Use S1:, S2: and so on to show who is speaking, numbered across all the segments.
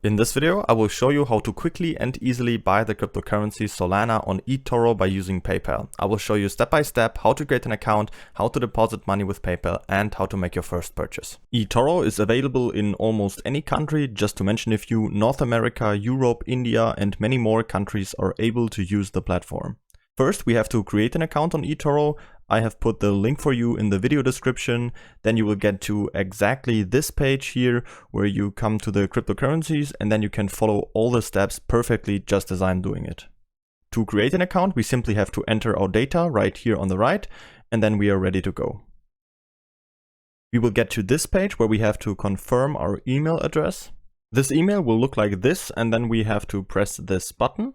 S1: In this video, I will show you how to quickly and easily buy the cryptocurrency Solana on eToro by using PayPal. I will show you step by step how to create an account, how to deposit money with PayPal, and how to make your first purchase. eToro is available in almost any country. Just to mention a few, North America, Europe, India, and many more countries are able to use the platform. First, we have to create an account on eToro. I have put the link for you in the video description. Then you will get to exactly this page here where you come to the cryptocurrencies and then you can follow all the steps perfectly just as I'm doing it. To create an account, we simply have to enter our data right here on the right and then we are ready to go. We will get to this page where we have to confirm our email address. This email will look like this and then we have to press this button.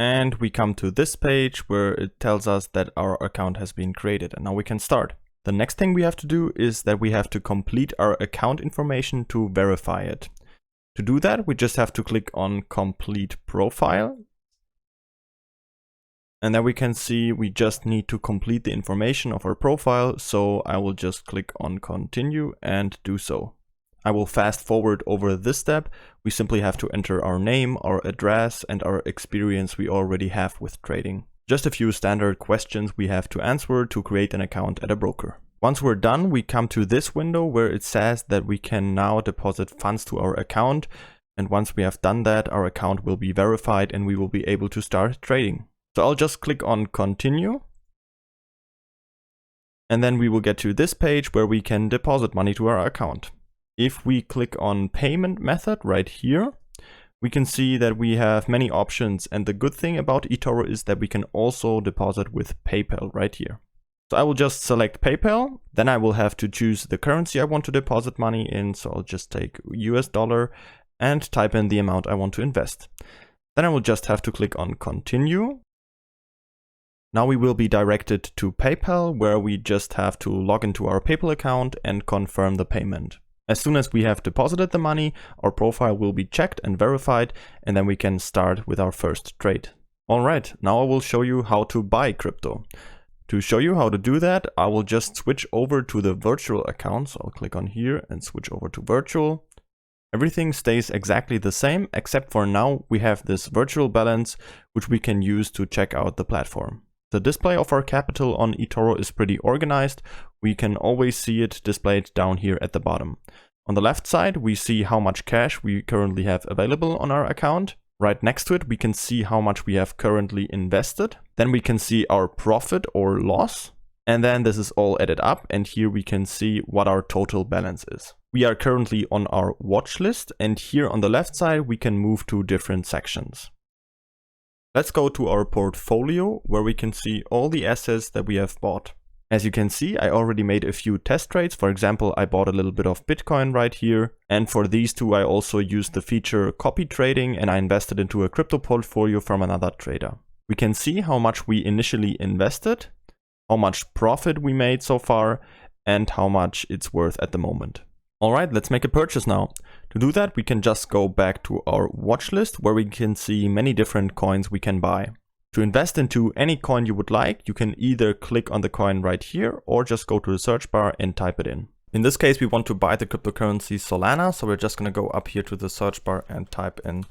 S1: And we come to this page where it tells us that our account has been created and now we can start. The next thing we have to do is that we have to complete our account information to verify it. To do that, we just have to click on Complete Profile. And then we can see we just need to complete the information of our profile. So I will just click on Continue and do so. I will fast forward over this step. We simply have to enter our name, our address, and our experience we already have with trading. Just a few standard questions we have to answer to create an account at a broker. Once we're done, we come to this window where it says that we can now deposit funds to our account. And once we have done that, our account will be verified and we will be able to start trading. So I'll just click on Continue. And then we will get to this page where we can deposit money to our account. If we click on payment method right here, we can see that we have many options. And the good thing about eToro is that we can also deposit with PayPal right here. So I will just select PayPal. Then I will have to choose the currency I want to deposit money in. So I'll just take US dollar and type in the amount I want to invest. Then I will just have to click on Continue. Now we will be directed to PayPal, where we just have to log into our PayPal account and confirm the payment. As soon as we have deposited the money, our profile will be checked and verified, and then we can start with our first trade. All right, now I will show you how to buy crypto. To show you how to do that, I will just switch over to the virtual account. So I'll click on here and switch over to virtual. Everything stays exactly the same, except for now we have this virtual balance, which we can use to check out the platform. The display of our capital on eToro is pretty organized. We can always see it displayed down here at the bottom. On the left side, we see how much cash we currently have available on our account. Right next to it, we can see how much we have currently invested. Then we can see our profit or loss. And then this is all added up. And here we can see what our total balance is. We are currently on our watch list. And here on the left side, we can move to different sections. Let's go to our portfolio where we can see all the assets that we have bought. As you can see, I already made a few test trades. For example, I bought a little bit of Bitcoin right here. And for these two, I also used the feature copy trading and I invested into a crypto portfolio from another trader. We can see how much we initially invested, how much profit we made so far, and how much it's worth at the moment. All right, let's make a purchase now. To do that, we can just go back to our watch list where we can see many different coins we can buy. To invest into any coin you would like, you can either click on the coin right here or just go to the search bar and type it in. In this case, we want to buy the cryptocurrency Solana. So we're just going to go up here to the search bar and type in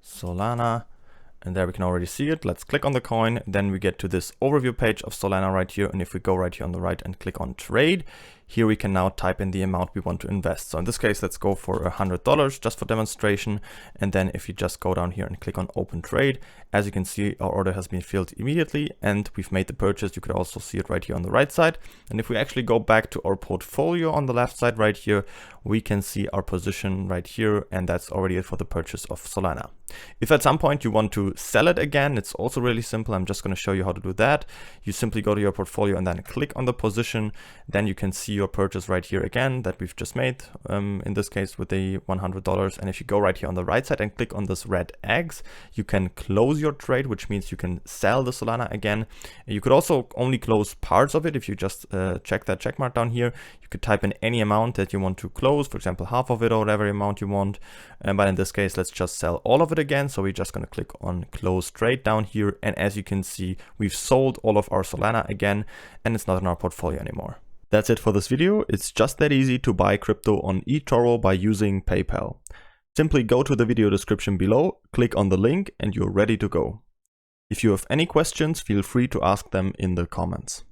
S1: Solana. And there we can already see it. Let's click on the coin. Then we get to this overview page of Solana right here. And if we go right here on the right and click on trade, here we can now type in the amount we want to invest. So in this case, let's go for $100 just for demonstration. And then if you just go down here and click on open trade, as you can see, our order has been filled immediately and we've made the purchase. You could also see it right here on the right side. And if we actually go back to our portfolio on the left side right here, we can see our position right here. And that's already it for the purchase of Solana. If at some point you want to sell it again, it's also really simple. I'm just going to show you how to do that. You simply go to your portfolio and then click on the position. Then you can see your purchase right here again that we've just made, in this case with the $100. And if you go right here on the right side and click on this red X, you can close your trade, which means you can sell the Solana again. You could also only close parts of it. If you just check that check mark down here, you could type in any amount that you want to close, for example, half of it or whatever amount you want. But in this case, let's just sell all of it again. So we're just going to click on close trade down here. And as you can see, we've sold all of our Solana again, and it's not in our portfolio anymore. That's it for this video. It's just that easy to buy crypto on eToro by using PayPal. Simply go to the video description below, click on the link, and you're ready to go. If you have any questions, feel free to ask them in the comments.